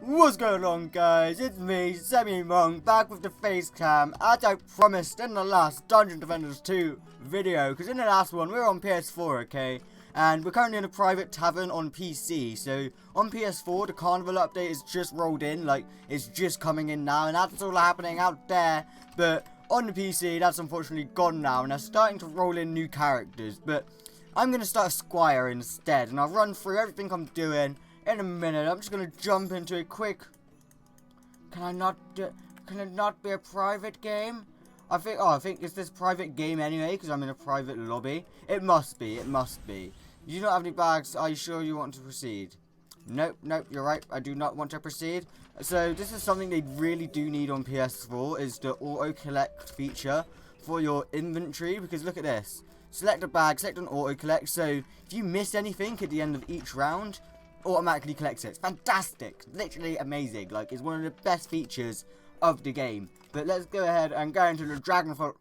What's going on, guys? It's me, Semi-Monk, back with the face cam, as I promised in the last Dungeon Defenders 2 video, because in the last one, we were on PS4, okay? And we're currently in a private tavern on PC, so on PS4, the Carnival update is just rolled in, like, it's just coming in now, and that's all happening out there, but on the PC, that's unfortunately gone now, and they're starting to roll in new characters, but I'm going to start a Squire instead, and I'll run through everything I'm doing in a minute. I'm just going to jump into a quick... Can it not be a private game? I think it's this private game anyway, because I'm in a private lobby. It must be. You don't have any bags. Are you sure you want to proceed? Nope, you're right. I do not want to proceed. So this is something they really do need on PS4, is the auto-collect feature for your inventory, because look at this. Select a bag, select an auto-collect, so if you miss anything at the end of each round, automatically collects it. It's fantastic. Literally amazing. Like, it's one of the best features of the game. But let's go ahead and go into the Dragonfall.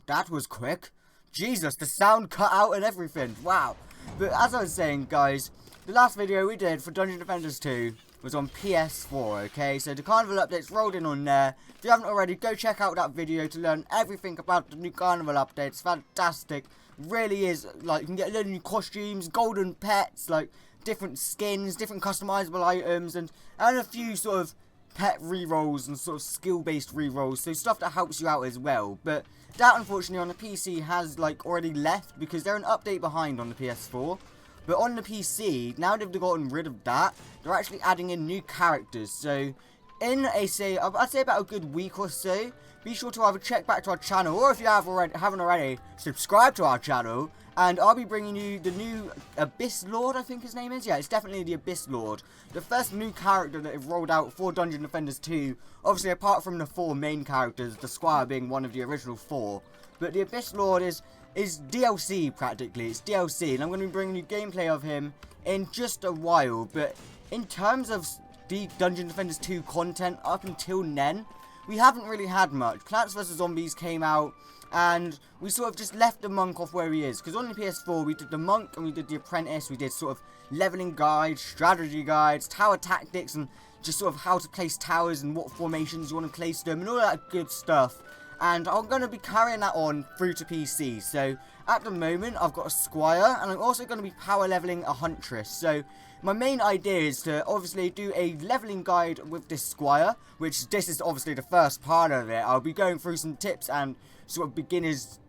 That was quick. Jesus, the sound cut out and everything. Wow. But as I was saying, guys, the last video we did for Dungeon Defenders 2 was on PS4, okay? So the Carnival update's rolled in on there. If you haven't already, go check out that video to learn everything about the new Carnival update. It's fantastic. Really is. Like, you can get little new costumes, golden pets, like different skins, different customizable items, and a few sort of pet rerolls and sort of skill-based rerolls, so stuff that helps you out as well. But that, unfortunately, on the PC has, like, already left, because they're an update behind on the PS4. But on the PC, now they've gotten rid of that, they're actually adding in new characters. So, in I'd say about a good week or so, be sure to either check back to our channel, or if you haven't already, subscribe to our channel, and I'll be bringing you the new Abyss Lord, I think his name is. Yeah, it's definitely the Abyss Lord. The first new character that they've rolled out for Dungeon Defenders 2. Obviously, apart from the 4 main characters, the Squire being one of the original 4. But the Abyss Lord is DLC, practically. It's DLC, and I'm going to be bringing you gameplay of him in just a while. But in terms of the Dungeon Defenders 2 content up until then, we haven't really had much. Plants vs. Zombies came out, and we sort of just left the monk off where he is. Because on the PS4, we did the monk and we did the apprentice. We did sort of leveling guides, strategy guides, tower tactics, and just sort of how to place towers and what formations you want to place them, and all that good stuff. And I'm going to be carrying that on through to PC. So at the moment, I've got a Squire, and I'm also going to be power leveling a Huntress. So my main idea is to obviously do a leveling guide with this Squire, which this is obviously the first part of it. I'll be going through some tips and sort of beginners,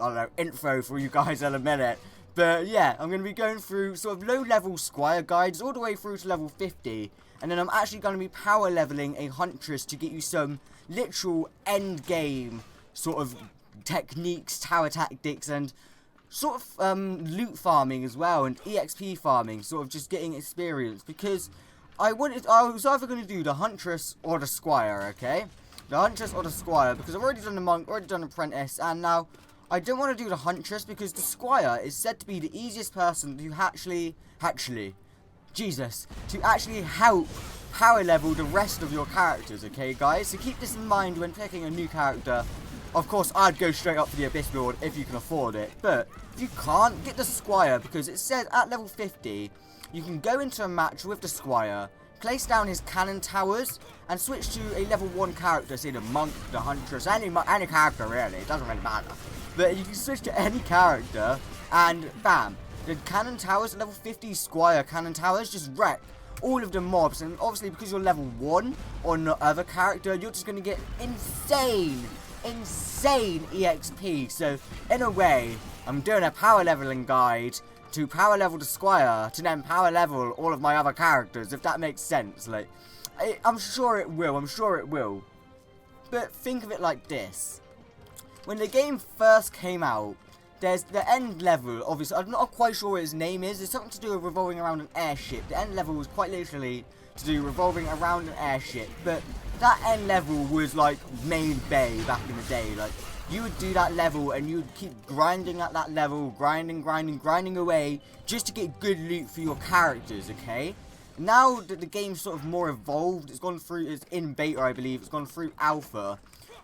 I don't know, info for you guys in a minute. But yeah, I'm going to be going through sort of low level Squire guides all the way through to level 50. And then I'm actually going to be power leveling a Huntress to get you some literal end game sort of techniques, tower tactics, and sort of loot farming as well, and EXP farming, sort of just getting experience. Because I was either going to do the Huntress or the Squire, okay? The Huntress or the Squire, because I've already done the Monk, already done the Apprentice, and now I don't want to do the Huntress because the Squire is said to be the easiest person to actually help power level the rest of your characters, okay guys? So keep this in mind when picking a new character. Of course, I'd go straight up for the Abyss Lord if you can afford it, but if you can't, get the Squire, because it says at level 50, you can go into a match with the Squire, place down his cannon towers, and switch to a level 1 character, say the Monk, the Huntress, any character really, it doesn't really matter. But you can switch to any character, and bam, the cannon towers, level 50 Squire cannon towers, just wreck all of the mobs. And obviously because you're level 1 on the other character, you're just going to get insane EXP. So in a way, I'm doing a power leveling guide to power level the Squire, to then power level all of my other characters, if that makes sense. Like, I'm sure it will. But think of it like this. When the game first came out, there's the end level, obviously, I'm not quite sure what his name is. It's something to do with revolving around an airship. The end level was quite literally to do revolving around an airship. But that end level was like main bay back in the day. Like, you would do that level and you would keep grinding at that level, grinding away, just to get good loot for your characters, okay? Now that the game's sort of more evolved, it's in beta, I believe, it's gone through alpha.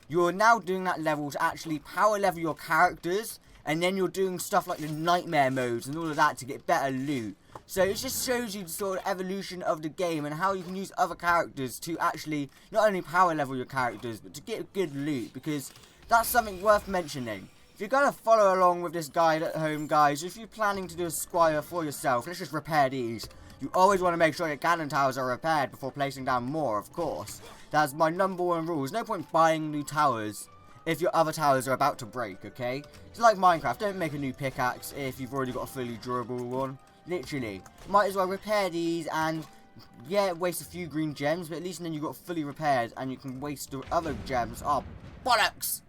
You're now doing that level to actually power level your characters and then you're doing stuff like the nightmare modes and all of that to get better loot. So it just shows you the sort of evolution of the game and how you can use other characters to actually not only power level your characters, but to get good loot, because that's something worth mentioning. If you're going to follow along with this guide at home, guys, if you're planning to do a Squire for yourself, let's just repair these. You always want to make sure your cannon towers are repaired before placing down more, of course. That's my #1 rule. There's no point buying new towers if your other towers are about to break, okay? It's like Minecraft. Don't make a new pickaxe if you've already got a fully durable one. Literally. Might as well repair these and, yeah, waste a few green gems, but at least then you've got fully repaired and you can waste the other gems. Oh, bollocks!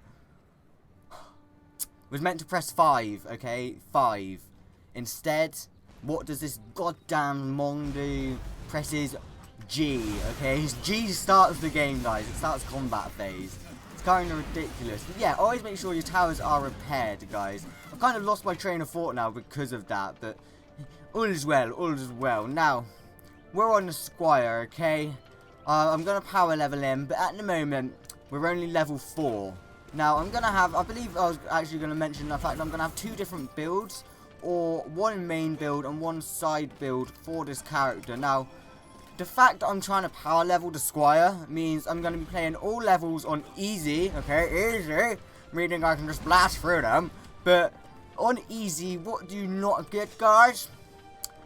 Was meant to press 5, okay? 5. Instead, what does this goddamn Mong do? Presses G, okay? G starts the game, guys. It starts combat phase. It's kind of ridiculous. But yeah, always make sure your towers are repaired, guys. I've kind of lost my train of thought now because of that, but all is well, all is well. Now, we're on the Squire, okay? I'm going to power level him, but at the moment, we're only level 4. Now, I'm going to have, I believe I was actually going to mention the fact I'm going to have 2 different builds, or one main build and one side build for this character. Now, the fact that I'm trying to power level the Squire means I'm going to be playing all levels on easy, okay, easy, meaning I can just blast through them, but on easy, what do you not get, guys?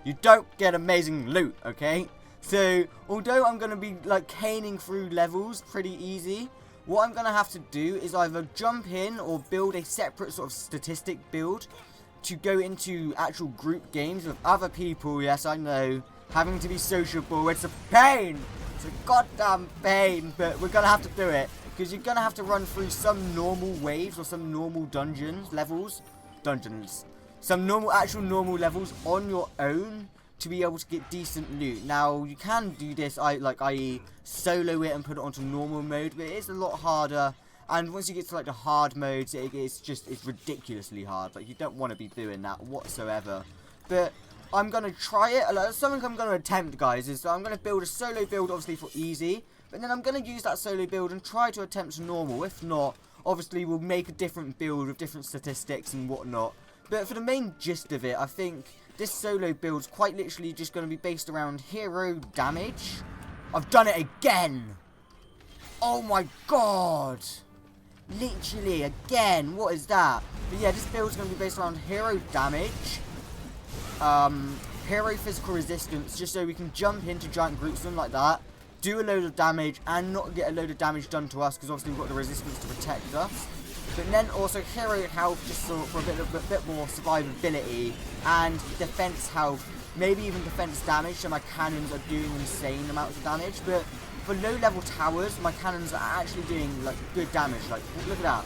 You don't get amazing loot, okay? So, although I'm going to be, like, caning through levels pretty easy, what I'm going to have to do is either jump in or build a separate sort of statistic build to go into actual group games with other people. Yes, I know, having to be sociable, it's a pain! It's a goddamn pain, but we're going to have to do it, because you're going to have to run through some normal waves or some normal some actual normal levels on your own to be able to get decent loot. Now, you can do this, i.e. solo it and put it onto normal mode, but it is a lot harder. And once you get to like the hard modes, it's ridiculously hard. Like, you don't want to be doing that whatsoever. But I'm going to try it. Something I'm going to attempt, guys, is I'm going to build a solo build, obviously, for easy. But then I'm going to use that solo build and try to attempt normal. If not, obviously, we'll make a different build with different statistics and whatnot. But for the main gist of it, I think this solo build's quite literally just going to be based around hero damage. I've done it again! Oh my god! Literally, again, what is that? But yeah, this build's going to be based around hero damage, hero physical resistance, just so we can jump into giant groups, something like that, do a load of damage, and not get a load of damage done to us, because obviously we've got the resistance to protect us. But then also hero health, just for a bit more survivability, and defense health, maybe even defense damage, so my cannons are doing insane amounts of damage. But for low level towers, my cannons are actually doing like good damage. Like, look at that,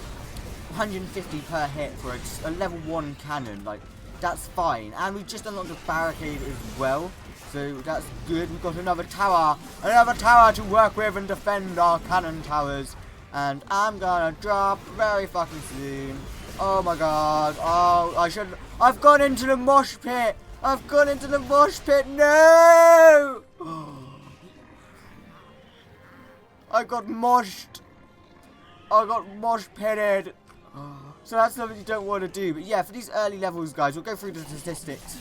150 per hit for a level 1 cannon. Like, that's fine. And we've just unlocked a barricade as well, so that's good. We've got another tower to work with and defend our cannon towers. And I'm gonna drop very fucking soon. Oh my god. Oh, I've gone into the mosh pit. I've gone into the mosh pit. No! I got moshed. I got mosh pitted. So that's something you don't want to do. But yeah, for these early levels, guys, we'll go through the statistics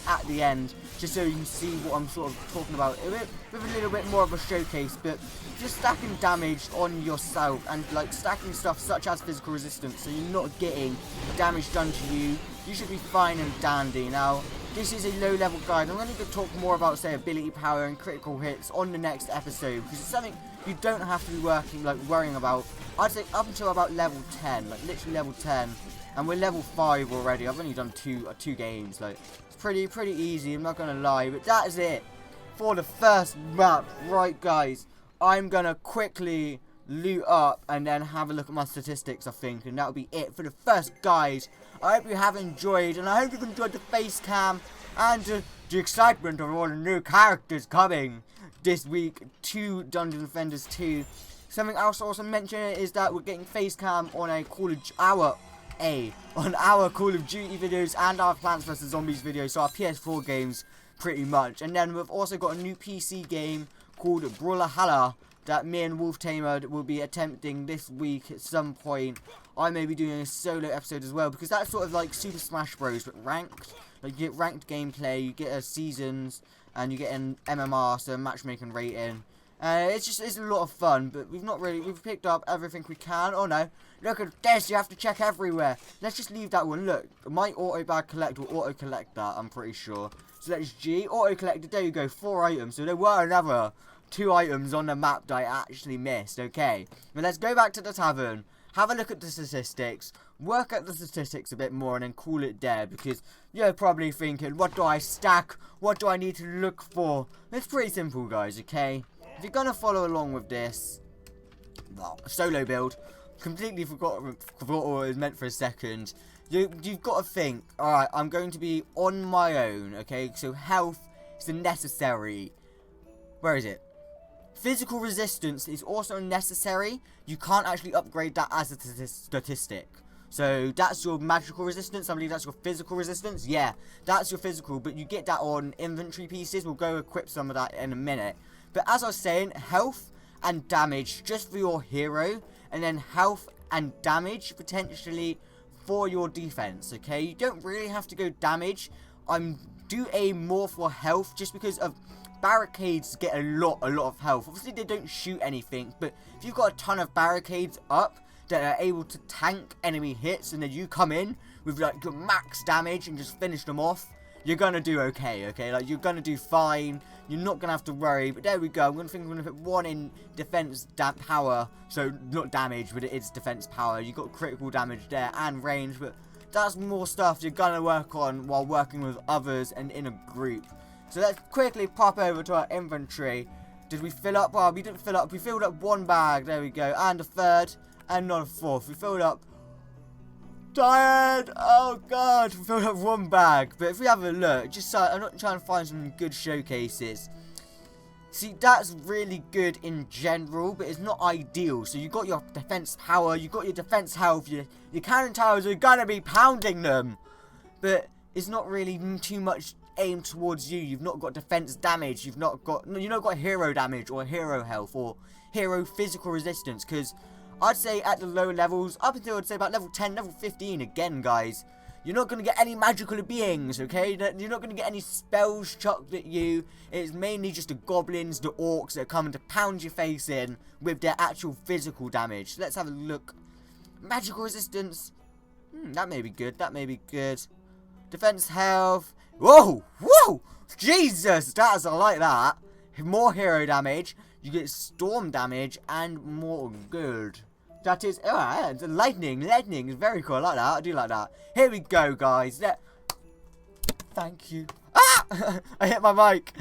at the end, just so you can see what I'm sort of talking about with a little bit more of a showcase. But just stacking damage on yourself and like stacking stuff such as physical resistance, so you're not getting damage done to you, you should be fine and dandy. Now, this is a low level guide. I'm going to talk more about, say, ability power and critical hits on the next episode, because it's something you don't have to be worrying about. I'd say up until about level 10, like literally level 10, and we're level 5 already. I've only done two games. Like, it's pretty easy, I'm not gonna lie. But that is it for the first map. Right, guys, I'm gonna quickly loot up and then have a look at my statistics, I think, and that'll be it for the first, guys. I hope you have enjoyed, and I hope you've enjoyed the face cam and the excitement of all the new characters coming this week to Dungeon Defenders 2. Something else I also mention is that we're getting face cam on our Call of Duty videos and our Plants vs Zombies videos, so our PS4 games pretty much. And then we've also got a new PC game called Brawlhalla that me and Wolf Tamer will be attempting this week at some point. I may be doing a solo episode as well, because that's sort of like Super Smash Bros. But ranked. Like, you get ranked gameplay, you get seasons, and you get an MMR, so matchmaking rating. It's a lot of fun, but we've picked up everything we can. Oh no, look at this, you have to check everywhere. Let's just leave that one. Look, my auto bag collect will auto collect that, I'm pretty sure. So let's G, auto collected, there you go, 4 items. So there were another 2 items on the map that I actually missed, okay. But let's go back to the tavern, have a look at the statistics, work out the statistics a bit more, and then call it there, because you're probably thinking, what do I stack? What do I need to look for? It's pretty simple, guys, okay. If you're going to follow along with this, well, solo build, completely forgot what it was meant for a second. You've got to think, alright, I'm going to be on my own, okay? So health is necessary. Where is it? Physical resistance is also necessary. You can't actually upgrade that as a statistic. So that's your magical resistance. I believe that's your physical resistance. Yeah, that's your physical, but you get that on inventory pieces. We'll go equip some of that in a minute. But as I was saying, health and damage just for your hero, and then health and damage potentially for your defense, okay? You don't really have to go damage. Do aim more for health, just because of barricades get a lot of health. Obviously they don't shoot anything, but if you've got a ton of barricades up that are able to tank enemy hits, and then you come in with like your max damage and just finish them off, you're gonna do okay, like you're gonna do fine. You're not gonna have to worry. But there we go. I'm gonna put 1 in defense power, so not damage, but it is defense power. You got critical damage there and range, but that's more stuff you're gonna work on while working with others and in a group. So let's quickly pop over to our inventory. Did we fill up? Well, we didn't fill up. We filled up 1 bag. There we go, and a 3rd, and not a 4th. We filled up. Tired! Oh god, we filled up 1 bag. But if we have a look, just so I'm not trying to find some good showcases. See, that's really good in general, but it's not ideal. So you got your defense power, you got your defense health, your cannon towers are gonna be pounding them. But it's not really too much aimed towards you. You've not got defense damage, you've not got hero damage or hero health or hero physical resistance, because I'd say at the lower levels, up until I'd say about level 10, level 15, again, guys, you're not going to get any magical beings, okay? You're not going to get any spells chucked at you. It's mainly just the goblins, the orcs that are coming to pound your face in with their actual physical damage. So let's have a look. Magical resistance. That may be good. That may be good. Defense health. Whoa! Whoa! Jesus! I like that. More hero damage. You get storm damage and more good. That is, lightning is very cool. I like that. I do like that. Here we go, guys. Thank you. Ah! I hit my mic.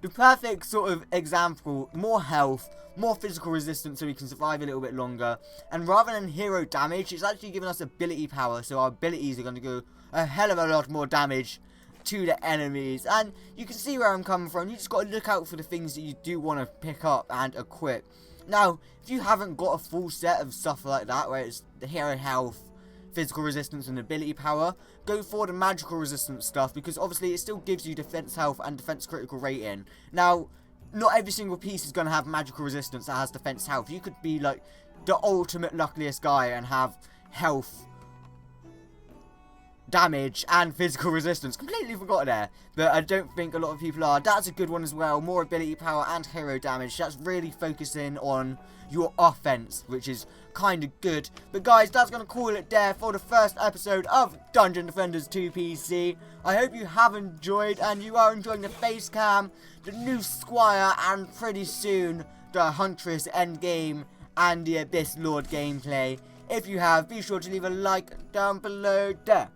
The perfect sort of example. More health, more physical resistance so we can survive a little bit longer. And rather than hero damage, it's actually giving us ability power. So our abilities are going to go a hell of a lot more damage to the enemies. And you can see where I'm coming from. You just got to look out for the things that you do want to pick up and equip. Now, if you haven't got a full set of stuff like that, where it's the hero health, physical resistance and ability power, go for the magical resistance stuff, because obviously it still gives you defense health and defense critical rating. Now, not every single piece is going to have magical resistance that has defense health. You could be like the ultimate luckiest guy and have health, damage and physical resistance. Completely forgot there, but I don't think a lot of people are. That's a good one as well. More ability power and hero damage. That's really focusing on your offense, which is kind of good. But guys, that's going to call it there for the first episode of Dungeon Defenders 2 PC. I hope you have enjoyed and you are enjoying the face cam, the new Squire, and pretty soon the Huntress endgame and the Abyss Lord gameplay. If you have, be sure to leave a like down below there.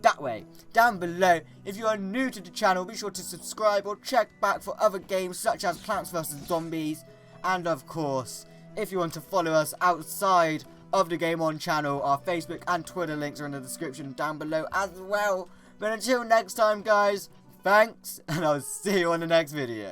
That way, down below. If you are new to the channel, be sure to subscribe or check back for other games such as Plants vs Zombies. And of course, if you want to follow us outside of the Game On channel, our Facebook and Twitter links are in the description down below as well. But until next time, guys, thanks, and I'll see you on the next video.